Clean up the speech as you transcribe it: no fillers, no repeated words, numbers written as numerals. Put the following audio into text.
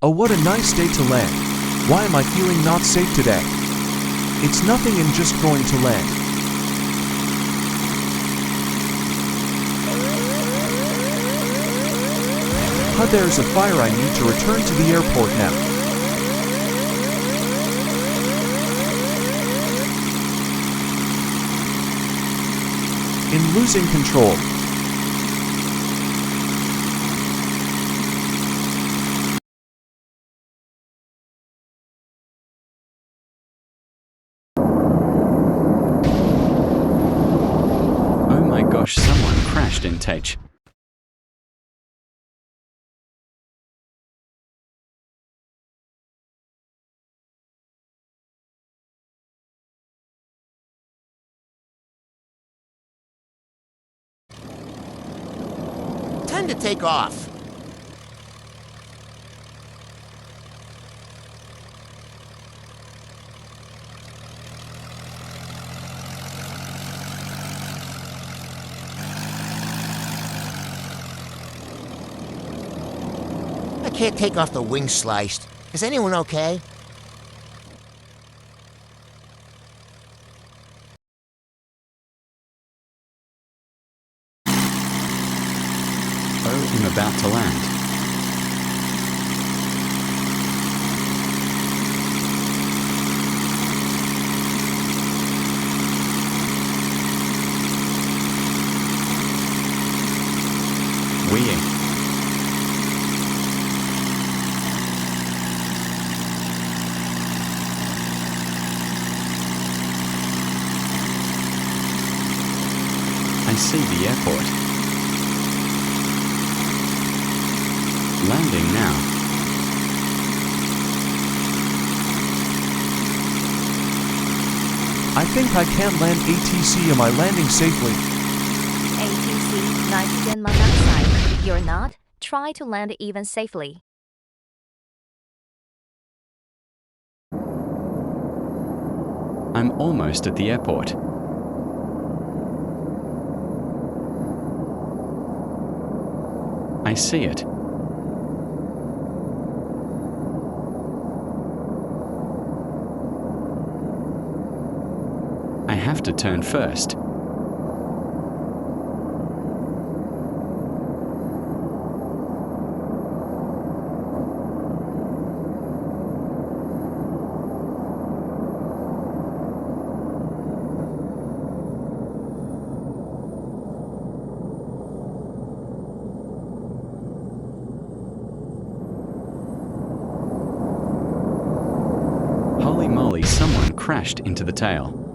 Oh, what a nice day to land. Why am I feeling not safe today? It's nothing and just going to land. There's a fire. I need to return to the airport now. In losing control. Oh my gosh, someone crashed in Tech. Time to take off. I can't take off the wing sliced. Is anyone okay? Oh, I'm about to land. Wee. I see the airport. Landing now. I think I can't land ATC. Am I landing safely? ATC, nitrogen monoxide. You're not? Try to land even safely. I'm almost at the airport. I see it. I have to turn first. Holy moly, someone crashed into the tail.